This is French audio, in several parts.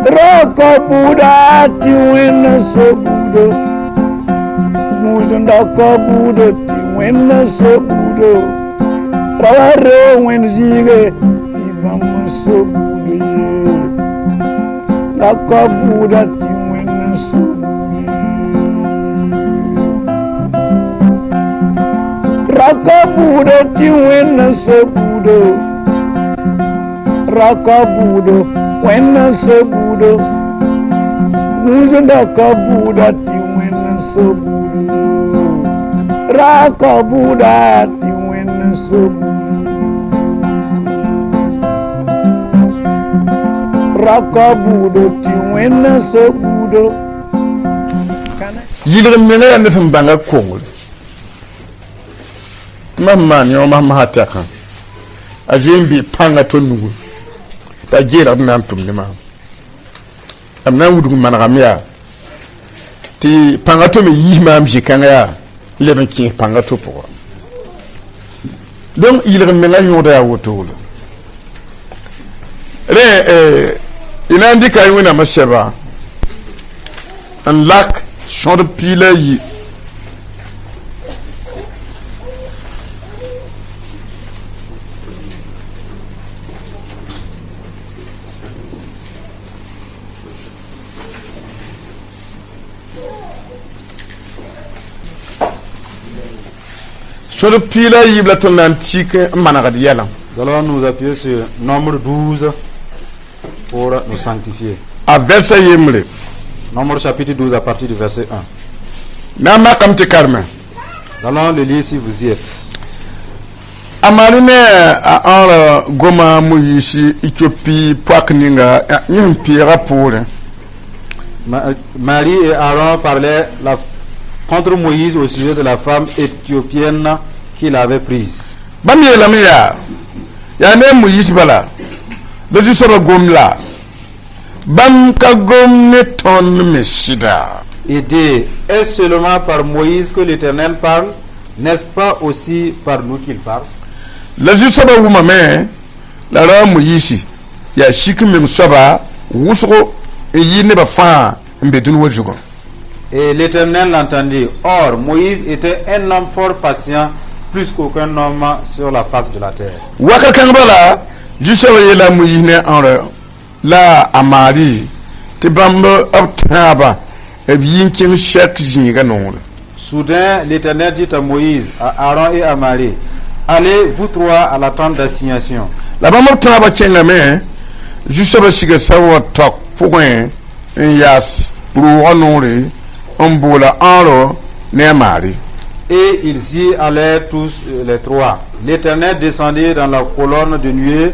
Raka Buddha tiwena sobudo Mujanda Buddha tiwena sobudo Raware wenzige Tibama sobudo ye Raka Buddha tiwena sobudo Raka Buddha tiwena sobudo Raka Buddha wena sobudo Mujanda Buddha tiwena sobudo Raka Buddha tiwena sobudo Raka Buddha tiwena sobudo Yilrim mena yanda sambanga kongol Mamma ni oma mahataka Ajembi panga tonu ta jela na tumne ma amna wudu man ramya ti pangato me yima mji kanga le ben ki pangato pour donc il remet yoda ya woto re ina ndika yuna mashaba un lac champ de pile yi sur le pila yiblaton antique managadiala. Nous allons nous appuyer sur nombre 12 pour nous sanctifier. A verset yemle. Nombre chapitre 12 à partir du verset 1. Nama kamte karma. Nous allons le lire si vous y êtes. Amarine a goma muyishi Éthiopie poakninga nyempira pour. Marie et Aaron parlaient contre Moïse au sujet de la femme éthiopienne qu'il avait prise. Bami la meya. Ya ne Moïse bala. Le du soro gomla. Bam ka gomne ton meshida. Et dit, est-ce seulement par Moïse que l'Éternel parle? N'est-ce pas aussi par nous qu'il parle? Le du soro wumame. La ra Moïse. Ya shik mem soba wusro e yine ba fa mbedun wajugo. Et l'Éternel l'entendit. Or, Moïse était un homme fort patient, plus qu'aucun homme sur la face de la terre. Waka kambala, justement la Moïse en la amari, te bamba obtaba, et bien qu'il chaque zinganon. Soudain, l'Éternel dit à Moïse, à Aaron et à Marie, allez, vous trois, à la tente d'assignation. La bamba obtaba tiengame, justement si que ça va toc, pour un yas, pour honorer. Et ils y allèrent tous les trois. L'Éternel descendit dans la colonne de nuée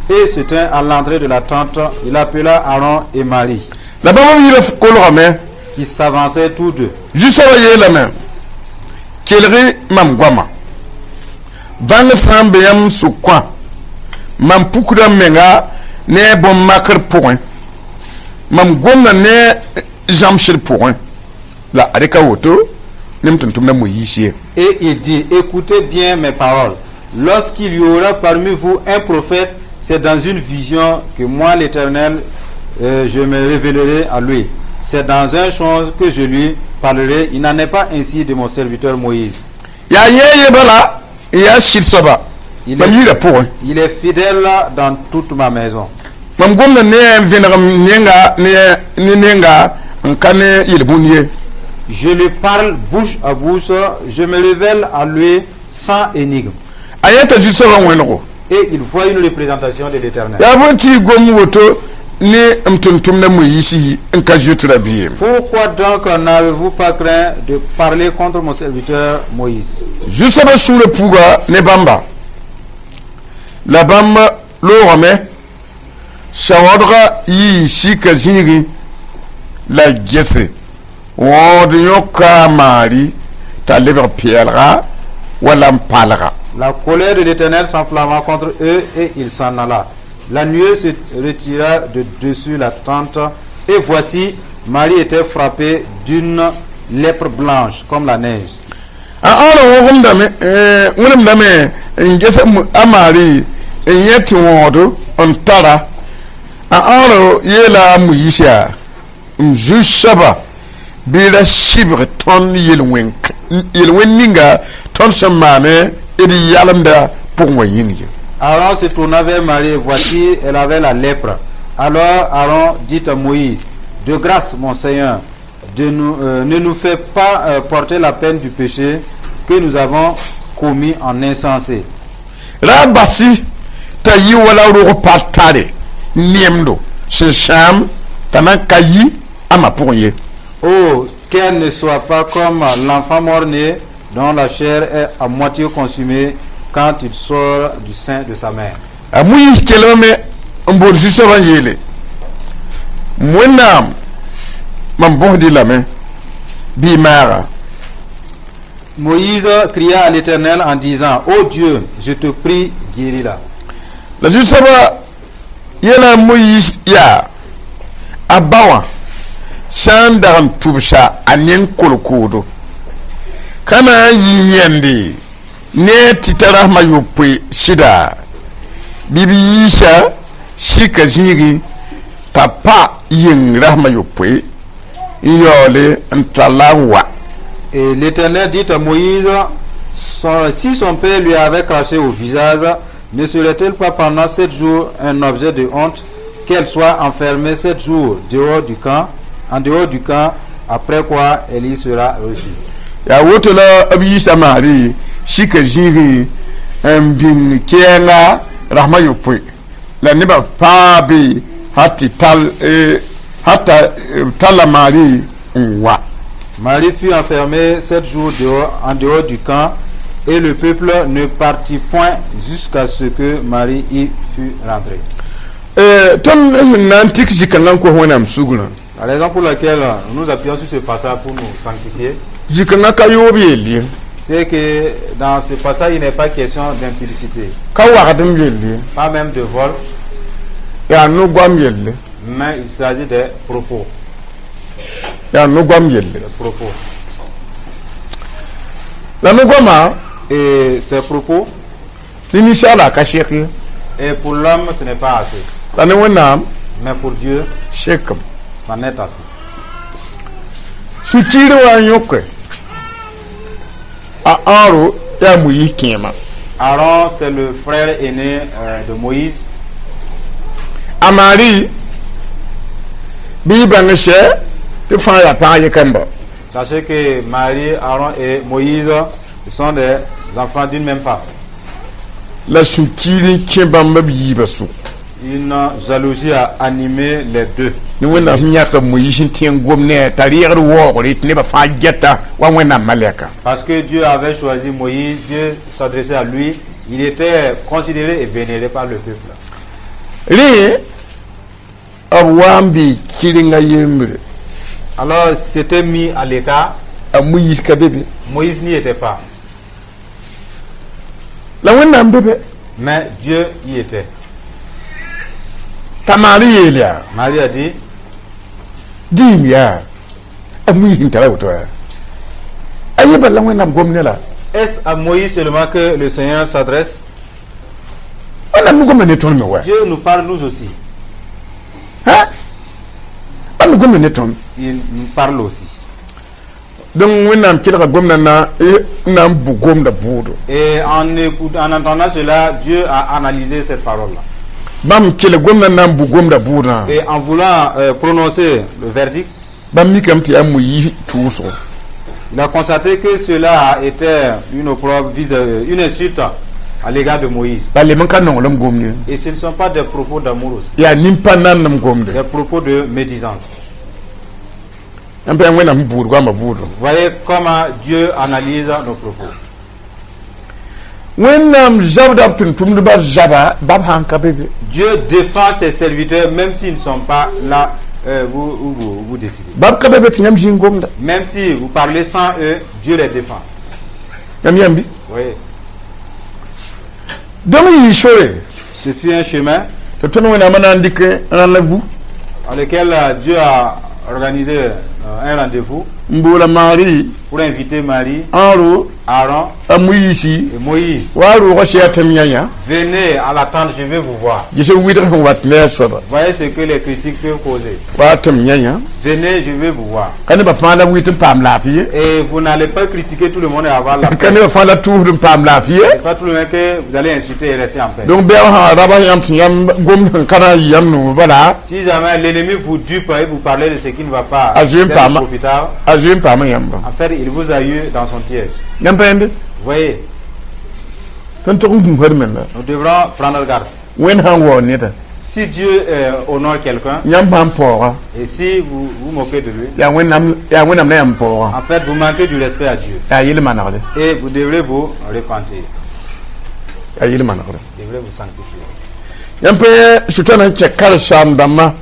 et se tint à l'entrée de la tente. Il appela Aaron et Marie, qui s'avançaient tous deux. Juste la main. Kelri mam guama. Bang sambeyam soukwa. Mam pukura menga ne bon makr point. Mam gomna ne jamshir point. La areka woto nemtuntumna Moïse. Et il dit, écoutez bien mes paroles. Lorsqu'il y aura parmi vous un prophète, c'est dans une vision que moi l'Éternel je me révélerai à lui. C'est dans une chose que je lui parlerai. Il n'en est pas ainsi de mon serviteur Moïse. Il est fidèle dans toute ma maison. Je lui parle bouche à bouche, je me révèle à lui sans énigme. Et il voit une représentation de l'Éternel. Pourquoi donc n'avez-vous pas craint de parler contre mon serviteur Moïse? Juste sous le pouga ne bamba. La bamba l'orame. Shawadra yi shikajiri la gese. Wodyoka mari ta lever pielra wala mpalra. La colère de l'Éternel s'enflamma contre eux et il s'en alla. La nuée se retira de dessus la tente et voici, Marie était frappée d'une lèpre blanche comme la neige. aro yela muyisha mjushaba bila shibre ton yelwen ninga ton chamane edi yalamda pour moi yingi. Aaron se tourna vers Marie, voici, elle avait la lèpre. Alors Aaron dit à Moïse, de grâce, mon Seigneur, ne nous fais pas porter la peine du péché que nous avons commis en insensé. Rabasi tayi wala ro patare niemdo sham tanakayi ama pourye. Oh, qu'elle ne soit pas comme l'enfant mort-né dont la chair est à moitié consumée quand il sort du sein de sa mère. Amuyi kelome mbor jusaba yele. Mwenam mambondi la main bimara. Moïse cria à l'Éternel en disant, ô Dieu, je te prie, guéris-la. La jusaba yela Moïse ya abawa shandaran tubsha anyen kolkodo kana yiyende ne titara mayupe shida bibi yisha shika jiri papa yin rahmayupe yole ntalawa. Et l'Éternel dit à Moïse, si son père lui avait craché au visage, ne serait-elle pas pendant 7 jours un objet de honte qu'elle soit enfermée 7 jours en dehors du camp, après quoi elle y sera reçue. Ya wotola abiyisa mari shika jiri mbin kienga rahmayupe la niba pabi hati tala mari wa. Marie fut enfermée 7 jours en dehors du camp, et le peuple ne partit point jusqu'à ce que Marie y fut rentrée. La raison pour laquelle nous appuyons sur ce passage pour nous sanctifier, c'est que dans ce passage, il n'est pas question d'impudicité, pas même de vol, mais il s'agit de propos. Et ces propos, et pour l'homme ce n'est pas assez, mais pour Dieu c'en est assez. Aaron, c'est le frère aîné de Moïse. Amari Sachez que Marie, Aaron et Moïse sont des enfants d'une même part. Une jalousie a animé les deux. Parce que Dieu avait choisi Moïse, Dieu s'adressait à lui, il était considéré et vénéré par le peuple. Alors c'était mis à l'écart. Moïse n'y était pas. Mais Dieu y était. Marie a dit, est-ce à Moïse seulement que le Seigneur s'adresse? Dieu nous parle nous aussi. Il nous parle aussi. Et en entendant cela, Dieu a analysé cette parole-là. Et en voulant prononcer le verdict, il a constaté que cela était une opprobre, une insulte à l'égard de Moïse. Et ce ne sont pas des propos d'amour aussi. Des propos de médisance. Vous voyez comment Dieu analyse nos propos. Dieu défend ses serviteurs même s'ils ne sont pas là où vous décidez. Même si vous parlez sans eux, Dieu les défend. Oui. Ce fut un chemin dans lequel Dieu a organisé un rendez-vous pour pour inviter Marie, Aro, Aaron Amouishi, et Moïse. Waru Rochia Temianya, Venez à la tente, je vais vous voir. je suis with what near Soba. Voyez ce que les critiques peuvent causer. Watum Yanya, Venez, je vais vous voir. can never find a wit and palm laughy. Et vous n'allez pas critiquer tout le monde et avoir la Can paix. never find a two and palm laughy. Pas tout le monde que vous allez insulter et rester en paix. Don't bear Rabayam Yam Gum Kara Yam Bala, Si jamais l'ennemi vous dupe et vous parlez de ce qui ne va pas, Ah, j'aime c'est pas, un ma- profitable. Ajim Pamayamba. En fait, il vous a eu dans son piège. Yampend, Vous voyez, Tantum Herman, nous devrons prendre garde. when hang one it. Si Dieu honore quelqu'un, Yam Pora, et si vous vous moquez de lui, ya when I'm name Pora, en fait, vous manquez du respect à Dieu. Ayilmanade, Et vous devrez vous repentir. Ayilmanade. Vous devrez vous sanctifier. Yampe Sutana check Karsam Dama,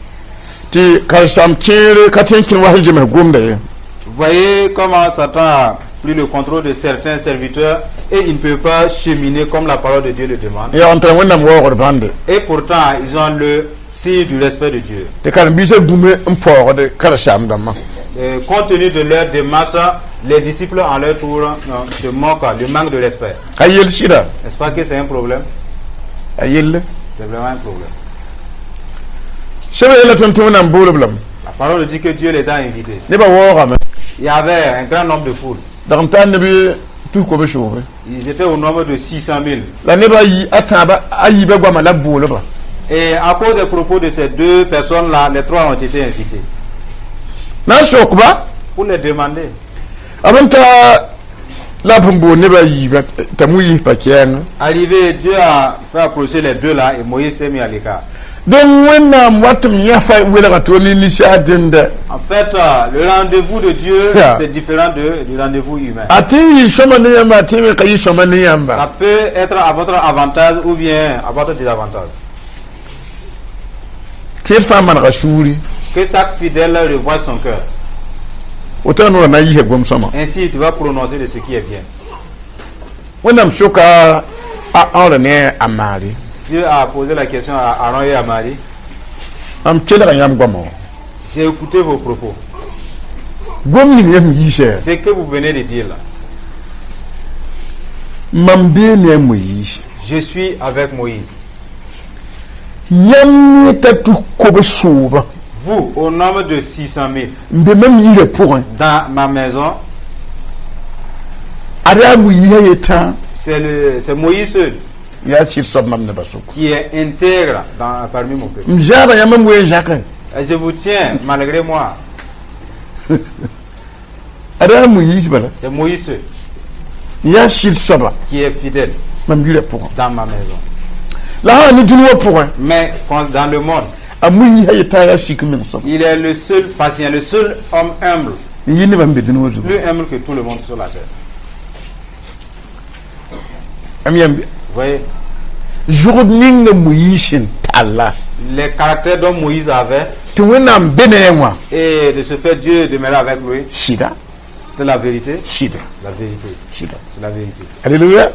Ti Karsam Kiri, Katinkin Wahijim Gumde. Vous voyez comment Satan a pris le contrôle de certains serviteurs et il ne peut pas cheminer comme la parole de Dieu le demande. Ya on when I'm war band. Et pourtant, ils ont le signe du respect de Dieu. The can be so boom Pora de Karsam Dama. Et compte tenu de leur démarche, les disciples en leur tour se moquent du manque de respect. Ayil Shida, N'est-ce pas que c'est un problème? Ayil. C'est vraiment un problème. Chevalier la Tonton and Bulblam. La parole dit que Dieu les a invités. Never war, Il y avait un grand nombre de foules. dans temps de be tout comme chauve. Ils étaient au nombre de 600 000. La neba yi ataba ayibe gwa mala boloba. Et à cause des propos de ces deux personnes-là, les trois ont été invités. Na shokba Pour les demander. abanta la pumbo neba yi tamuyi pakian. Arrivé, Dieu a fait approcher les deux là et Moïse s'est mis à l'écart. Don when watum yafa wela to ni lisha dinde. En fait, le rendez-vous de Dieu, Yeah. c'est différent du rendez-vous humain. Ati yi shoma ne yamba ati me kayi shoma ne Ça yamba. peut être à votre avantage ou bien à votre désavantage. Tir fa man rashuri. Que chaque fidèle revoie son cœur. Autant no na yi hegom soma. Ainsi, tu vas prononcer de ce qui est bien. When am shoka a ne amari. Dieu a posé la question à Aaron et à Marie. Am kela yam gwamo. J'ai écouté vos propos. Gomi ni yam yi she. Ce que vous venez de dire là. Mambe ne mu yi. Je suis avec Moïse. Yam tatu ko soba. Vous, au nombre de 600 000, Mbe même yi le point. dans ma maison, Ada mu yi yeta. c'est Moïse seul Ya chir sob mam ne basuk. qui est intègre parmi mon peuple. Mjara ya mam we jaka. Et je vous tiens malgré moi. Ada mu yi bala. C'est Moïse seul Ya chir soba. qui est fidèle Mam yi le point. dans ma maison. La ni dunu wo point. Mais dans le monde, Amu yi yeta ya shik min soba. il est le seul patient, le seul homme humble, Yi ni bam be dunu wo zu. plus humble que tout le monde sur la terre. Am yam Vous voyez, jour ning mu yi shin talla. les caractères dont Moïse avait, Tu wenam benenwa. et de ce fait, Dieu demeurait avec lui. Shida. C'était la vérité. Shida. La vérité. Shida. C'est la vérité. Alléluia.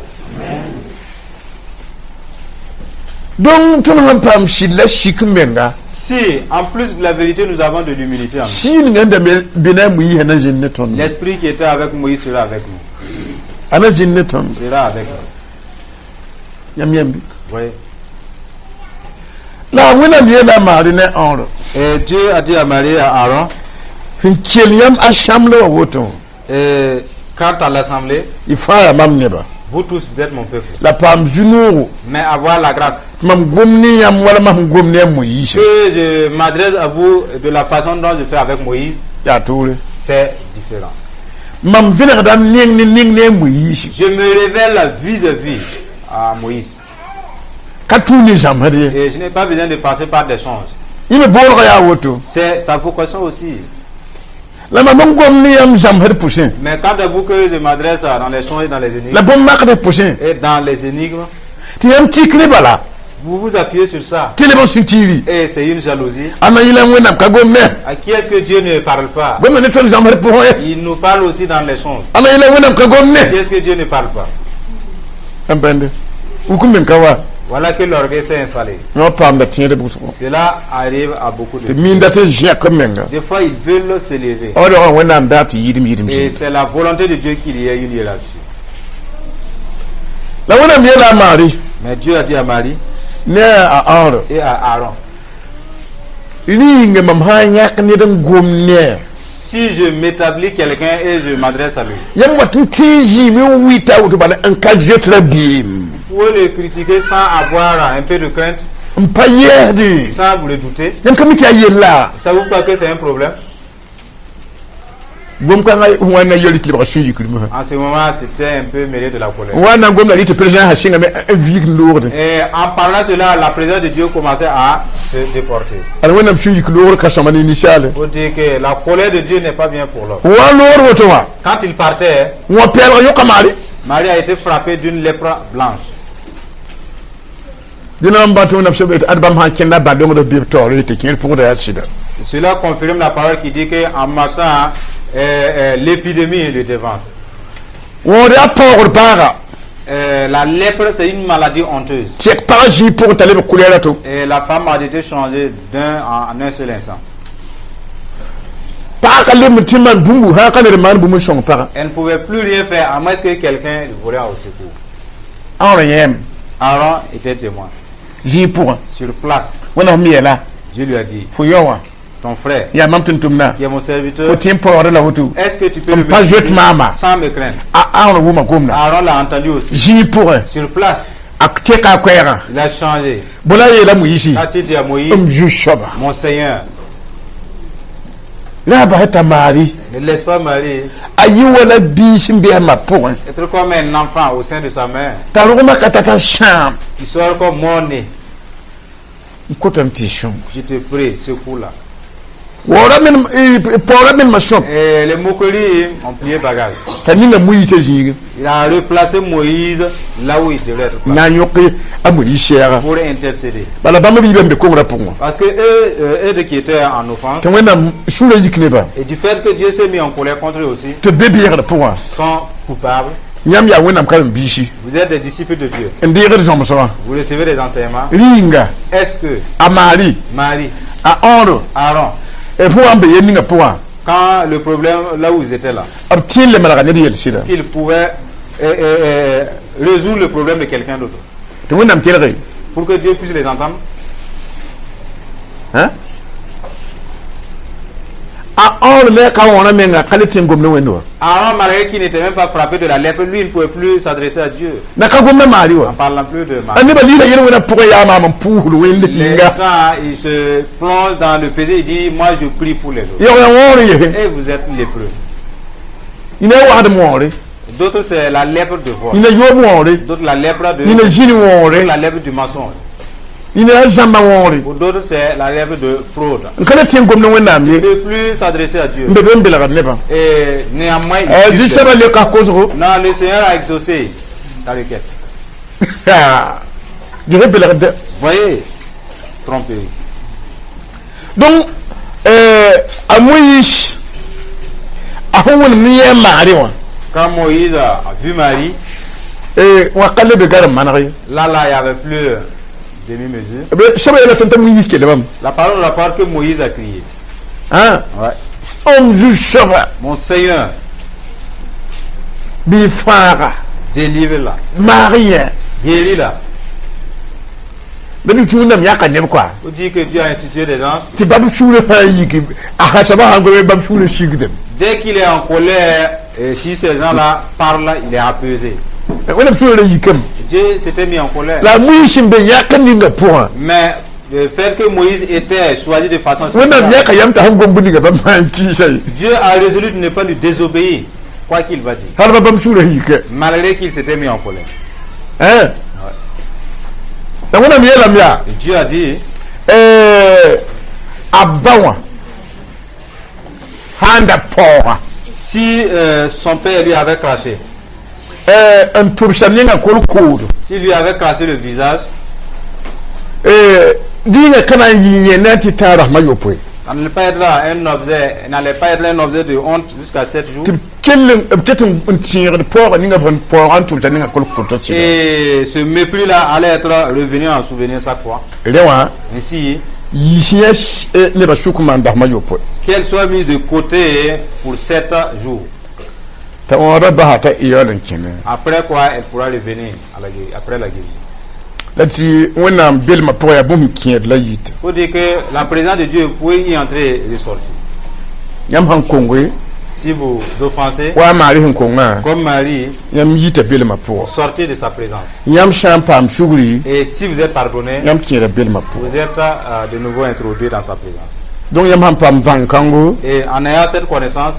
Donc, tu n'as pas shida shikmenga. Si, en plus de la vérité, nous avons de l'humilité en nous. Si ngenda benamu yi hana jinneton. L'esprit qui était avec Moïse sera avec nous. Ana jinneton. Sera avec nous. Yam yambi. Vous voyez. La wena mi na mari ne onro. Et Dieu a dit à Marie et à Aaron, Hinkeliam ashamlo woto. et quant à l'assemblée, Ifaya mam neba. vous tous, vous êtes mon peuple. La pam junuru. Mais avoir la grâce Mam gomni yam wala mam gomni mu yi. que je m'adresse à vous de la façon dont je fais avec Moïse, Ya toure. c'est différent. Mam vina dam ning ne mu yi. Je me révèle vis-à-vis à Moïse. Katuni jamade. Et je n'ai pas besoin de passer par des songes. Ime bolga ya woto. C'est sa vocation aussi. La mam gomni yam jamade poussin. Mais quant à vous que je m'adresse dans les songes et dans les énigmes, La bom mak de poussin. et dans les énigmes, Ti yam tikli bala. vous vous appuyez sur ça. Ti le bon sintiri. Et c'est une jalousie. Ana yila wenam ka gomme. À qui est-ce que Dieu ne parle pas? Gomme ne ton jamade pour rien. Il nous parle aussi dans les songes. Ana yila wenam ka gomme. Qui est-ce que Dieu ne parle pas? Ampende. Ukumen kawa. Voilà que l'orgueil s'est installé. Non pas me tirer de bouton. Cela arrive à beaucoup de Te gens. minda te jia comme menga. Des fois, ils veulent se lever. Ora on wena ndati yidim Et c'est la volonté de Dieu qu'il y ait une là-dessus. La wena miela mari Mais Dieu a dit à Marie ne a ora. et à Aaron, Linga mam ha nyak ne dan gomne. si je m'établis quelqu'un et je m'adresse à lui, Yam watin tiji mi wita wuto bana an kajetra bim. vous pouvez le critiquer sans avoir un peu de crainte, Mpayedi. sans vous le douter. Yam kamiti ayela. Savez-vous pas que c'est un problème? Gom ka ngai wana yoli kilba suyi kulma. En ce moment, c'était un peu mêlé de la colère. Wana gom la lite président ha shinga me vik lourde. Et en parlant cela, la présence de Dieu commençait à se déporter. Al wena suyi kulore ka samani initial. Pour dire que la colère de Dieu n'est pas bien pour l'homme. Wa lor woto wa. Quand il partait, Wa pel yo kamari. Marie a été frappée d'une lèpre blanche. Dina mbato na sebet adbam ha kenda ba dongo do bi tor te kin pour da sida. Cela confirme la parole qui dit qu'en marchant, l'épidémie le devance. Wo da por para. La lèpre, c'est une maladie honteuse. Tek paraji pour tale be kulera to. Et la femme a été changée en un seul instant. Pa ka le mutiman bungu ha ka ne man bu mu shong para. Elle ne pouvait plus rien faire à moins que quelqu'un voulait au secours. Ora yem. Aaron était témoin. Ji pour. Sur place, Wona miela. Dieu lui a dit, Fu yowa. ton frère, Ya mam tuntumna. qui est mon serviteur, Fu timpor la hutu. est-ce que tu peux On le pas jouer mama. sans me craindre? A on wuma gomna. Aaron l'a entendu aussi. Ji pour. Sur place, Akuteka kwera. il a changé. Bola yela mu yishi. Quand il dit à Moïse, Ju shoba. mon Seigneur, La ba ta mari. ne laisse pas Marie Ayi wala bi shimbe ma pour. être comme un enfant au sein de sa mère. Ta roma katata sham. Il soit comme mon nez. Kotam ti shum. Je te prie, secours-là. Wora men pora men mashop. Et les moqueries ont plié bagage. Tanina mu yise jinga. Il a replacé Moïse là où il devait être placé Na nyoki amuri shera. pour intercéder. Bala bama bi bembe kongra pour moi. Parce que eux qui étaient en offense, Quand wena shula yikneba. et du fait que Dieu s'est mis en colère contre eux aussi, Te bebe yera pour moi. sont coupables. Nyam ya wena mkam bishi. Vous êtes des disciples de Dieu. Ndire de jomo sawa. Vous recevez des enseignements. Ringa Est-ce que amari Marie, a oro Aaron, e pour ambe yeninga pour moi. quand le problème, là où ils étaient là, Abtile malaga ne yel shida. qu'ils pouvaient résoudre le problème de quelqu'un d'autre Te wena mkelere. pour que Dieu puisse les entendre? Hein? A oro le ka wona menga kalete ngom no wendo. Aaron, malgré qu'il n'était même pas frappé de la lèpre, lui, il ne pouvait plus s'adresser à Dieu Na ka gomna mari en wa. parlant plus de Marie. Ani ba lila yele wena pour ya mama mpulu wende Les kinga. gens, ils se plongent dans le péché, ils disent, moi je prie pour les autres. Yo ya wori ye. Et vous êtes lépreux. Ina wa de wori. D'autres, c'est la lèpre de voix. Ina yobu wori. D'autres, la lèpre de... Ina jini wori. la lèpre du mensonge. Ina jamba wori. Pour d'autres, c'est la lèpre de fraude. Nkana tin gom no wenda Il mi. ne peut plus s'adresser à Dieu. Mbebe mbela ga neba. Et néanmoins, il Di dit, seba le ka kozro. non, le Seigneur a exaucé ta requête. Di rebela de. Voyez, tromperie. Donc amuyish ahun miye mari wa. Quand Moïse a vu Marie, Wa kalle be garam manari. là, il n'y avait plus demi-mesure. Be seba ele santa mu yike le bam. La parole rapporte que Moïse a crié. Hein? Ouais. Ju shoba Mon Seigneur, bi fara délivre-la. Maria. Guéris-la. Bedu tuna mi aka ne kwa. Vous dites que Dieu a institué des gens. Ti babu shule ha yiki. Aha saba hango be babu shule shigdem. Dès qu'il est en colère, et si ces gens-là parlent, il est apaisé. Wena shule yikem. Dieu s'était mis en colère. La muyish be yakaninga pour. Mais le fait que Moïse était choisi de façon Wena spéciale, mi aka yamta hango mbuniga ba manki sai. Dieu a résolu de ne pas lui désobéir, quoi qu'il va dire, Halba bam shule yike. malgré qu'il s'était mis en colère. Hein? Na wena mi yela mia. Et Dieu a dit, Abawa handa pora si son père lui avait craché, un tursaninga kolkodo s'il lui avait craché le visage, dinga kana yinati tara mayopoe n'allait pas être là un objet de honte jusqu'à 7 jours. Et ce mépris-là allait être revenu en souvenir chaque fois. Ainsi, qu'elle soit mise de côté pour 7 jours. Après quoi, elle pourra revenir après la guérison. Il faut dire que la présence de Dieu, vous pouvez y entrer et ressortir. Si vous offensez, comme Marie, sortez de sa présence. Et si vous êtes pardonné, vous êtes de nouveau introduit dans sa présence. Donc et en ayant cette connaissance,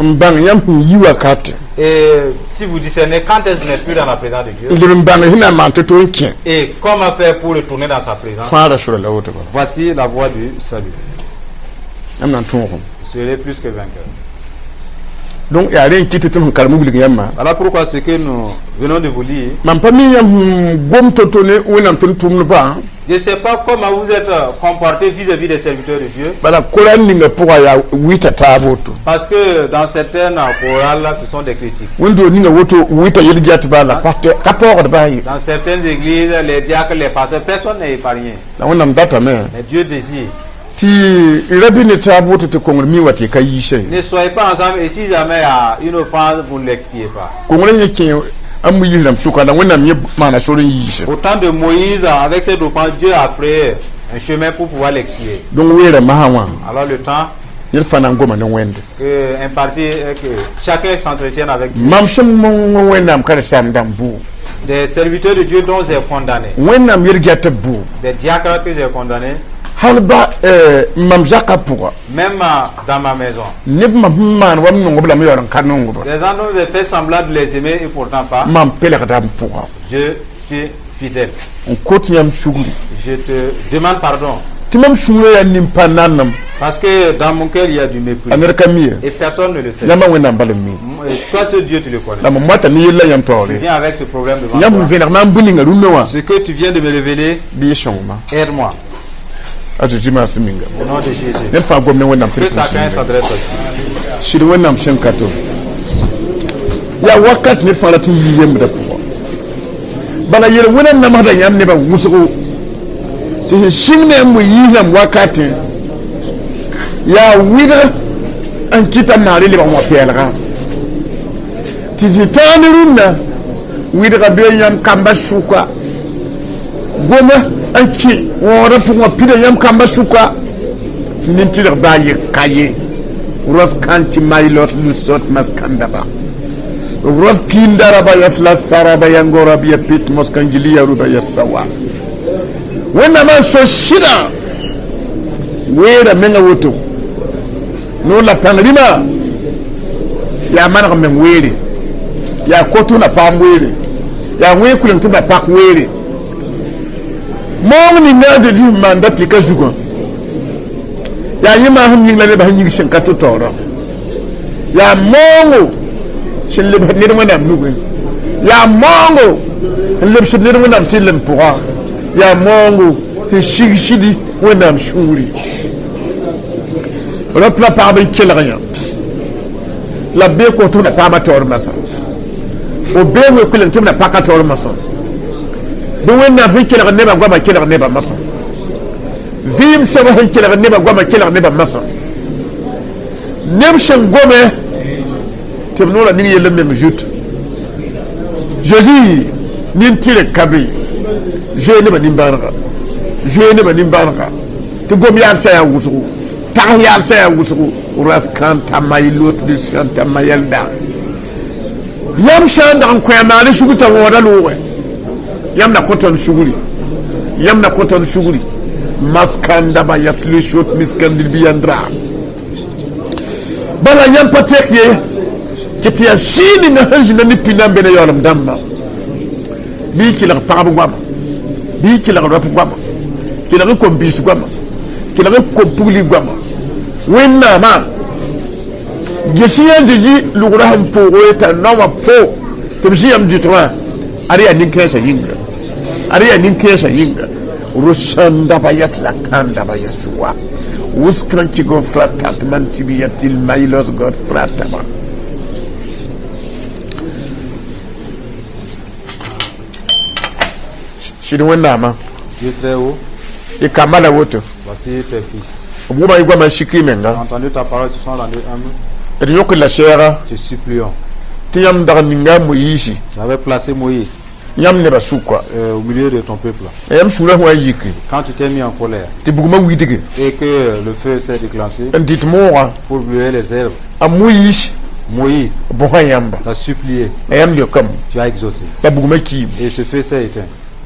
et si vous discernez quand est-ce que vous n'êtes plus dans la présence de Dieu, et comment faire pour retourner dans sa présence, voici la voie du salut. Vous serez plus que vainqueur. Donc il y a rien qui te voilà pourquoi ce que nous venons de vous lire. Je ne sais pas comment vous êtes comporté vis-à-vis des serviteurs de Dieu. Parce que dans certaines chorales, ce sont des critiques. Dans certaines églises, les diacres, les pasteurs, personne n'est épargné. Mais Dieu désire. Ne soyez pas ensemble et si jamais il y a une offense, vous ne l'expiez pas. Au temps de Moïse, avec cette offense, Dieu a créé un chemin pour pouvoir l'expier. Alors le temps que chacun s'entretienne avec Dieu. Des serviteurs de Dieu dont j'ai condamné. Des diacres que j'ai condamnés. Même dans ma maison. Les gens nous ont fait semblant de les aimer et pourtant pas. Je suis fidèle. Je te demande pardon. Parce que dans mon cœur il y a du mépris. Et personne ne le sait. Et toi ce Dieu tu le connais. Tu viens avec ce problème devant toi. Ce que tu viens de me révéler, aide-moi. Au nom de Jésus. Que chacun s'adresse anchi wora pour pide yam kamba suka nintir baye kaye ros kanti mailot lusot maskandaba ros kindara ba yasla saraba yangora bi pit moskanjili yaruba yasawa wona man so shida wera menga woto no la panrima ya manaka men were ya kotu na pamwere ya ngwe kulentu ba pak were mon ni na de di manda pika jugo ya yima hum ni la ba hingi shin kato toro ya mongo shin le ba ni mo na nugo ya mongo le shin ni mo na tilen pour ya mongo c'est shidi wona mshuri le plat par ben quel rien la be ko to na pa ma toro masa o be we kulen to na pa ka toro masa do wenna hin kila neba goma kila neba masa vim saba hin kila neba goma kila neba masa nem shan gome temnola ni yele mem jute Jésus nin tire kabi je ne ba nimbaraka to gom yar sa ya wusu ta yar sa ya wusu raskan tamaylut de santa mayelda yam shan dan ko ya mari shuguta woda lowe yamna koton shuguri maskanda ba yaslu shot miskandil biyandra bala yam patekye kiti ya shini na hanji na nipina mbele yolam damma bi kila pabu gwama bi kila rap gwama kila ko bisu gwama kila ko puli gwama wenna ma gesiya jiji lugura ham po weta nawa po tumjiyam jutwa ariya ninkesha yinga rushanda ba yasla kanda ba yasuwa Wuskranchigo fratatman tibiatil mailos God fratama. Shidwenama. Dieu très haut, Et Kamala Woto. voici tes fils. Woman Igwama J'ai Shikimenga. entendu ta parole, ils se sont rendus humbles. Et Yoko la Shera. Te supplions. Tiam Darninga Moishi. J'avais placé Moïse Yam Neba Sukwa. au milieu de ton peuple. Yam Sula Wayiki. Quand tu t'es mis en colère Tibuguma Widige. et que le feu s'est déclenché And Titmora. pour brûler les herbes, A Moish. Moïse Bohayamba. t'a supplié, Ayam Yokam. tu as exaucé. La Buguma Kim. Et ce feu s'est éteint.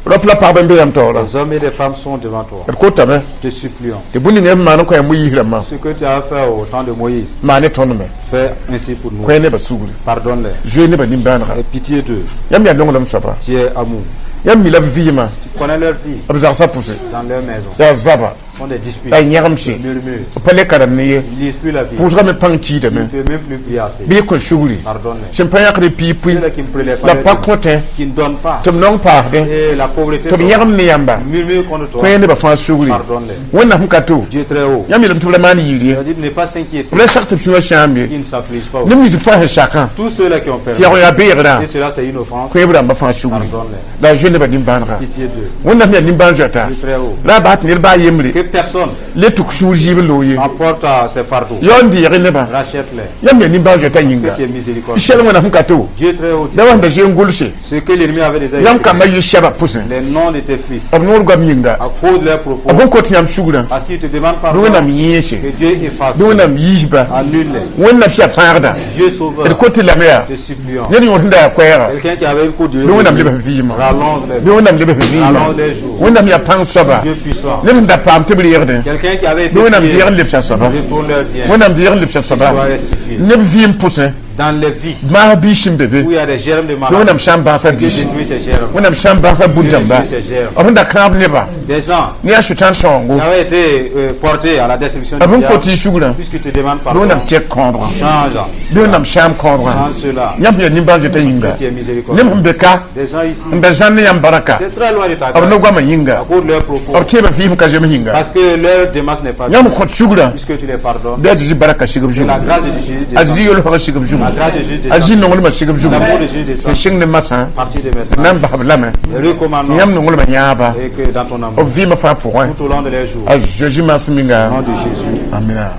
Ropla Parbambe Tora. Les hommes et les femmes sont devant toi. Kotame. Te supplions. The Bunning Manoko and Wihama. Ce que tu as fait au temps de Moïse, Mane Tonome. fais ainsi pour nous. Kwe never Sugri. Pardonne-les. Je never Nimbanra. Aie pitié d'eux. Yam Yalong Saba. Tu es amour. Yam Mila Vima. Tu connais leur vie Abzarsa Pussy. dans leur maison. Ya Zaba. Ce sont des disputes, Ya des Yaramshi. murmures. Pale Karamne. Ils lisent plus la vie. Pour jamais panchi de Ils ne me. peuvent même plus prier assez. Be Sugri. Pardonne-les. Champagne de Pipi. Ceux-là qui ne prélèvent La pas, Pacotin. qui ne donnent pas. Tom non pardon. Et la pauvreté, Tom Yaram Niamba. murmure contre toi. Kwe never fan Sugri. Pardonne-les. When Namkato. Dieu très haut. Yam Yam Tulamani Yiri. Il a dit de ne pas s'inquiéter. Le charte de Chambi. Qu'ils ne s'affligent pas. Nous nous faisons chacun. Tous ceux-là qui ont perdu. Tiens, Berda. Et cela, c'est une offense. Kwe Bram Bafan Sugri. Pardonne-les. La jeune Badimbanra. Pitié d'eux. When Namia Nimbanjata. Dieu très haut. La bat Nirba Yemli. Que personne Le Tukshuji Loye. emporte ses fardeaux. Yondi Reneba. Rachète-les. Yam Nimbanjata Que Yinga. tu es miséricordieux. Michel Wanamkato. Dieu très haut. Dawan da Jengulse. Ce que l'ennemi avait déjà Yam écrit. Kama Yishaba Pusin. Les noms de tes fils. Abnor Gaminga. À cause de leurs propos. Abon Kotiam Sugura. Parce qu'ils te demandent pardon. Donam Yeshe. Que Dieu efface. Donam Yishba. Annule-les. When Napsia Parda. Dieu sauveur. Et côté la mer. Te supplions. Yeri Yonda Kwera. Quelqu'un qui avait une coup de Donam Liba Vima. rallonge-les. Donam Liba Vima. Rallonge les jours. When Namia Pang Saba. Dieu puissant. Nenda Pam Tiblierde. Quelqu'un qui avait été Donam prié, Diran Lipsa Saba. retourne leur bien. When Nam Diran Lipsa Saba. Soit restitué. Neb Vim Pusin. Dans les vies Ma Bishim Bebe. où il y a des germes de Donam maladie, Shambasa Dieu Bish. détruit ces germes. When Nam Shambasa Budamba. Dieu détruit ces germes. Abunda Krab Neba. Des gens Nia Shutan qui Shongo. avaient été portés à la destruction du Abon diable, Koti Sugura. puisque tu demandes pardon, Donam Check Condra. change. Donam Sham Condra. Change cela. Yam ya Nimbanjata Yinga. Tu es miséricordieux. Nem Beka. Des gens ici, Nda Janne Yam Baraka. c'est très loin de ta Abno grâce. Gwama À Yinga. cause de leurs propos. Abteba Vim Kajem Yinga. Parce que leur démarche n'est pas Yam bonne. Kot Sugura. Puisque tu les pardonnes. Daji Baraka Shigab Que la Juga. grâce de Jésus Aji descend. Yolo Haka Shigab La Juga. grâce de Jésus Aji descend. Nongol Ma Shigab Juga. L'amour de Jésus descend. C'est Shing de Massa. À partir de maintenant. Nam Bahab Lame. Et recommandons Yam Nongol Ma Nyaba. et que dans ton amour, Ob Vima Fa Point. tout au long de leurs jours, Aji au Masminga. nom de Jésus. Amina.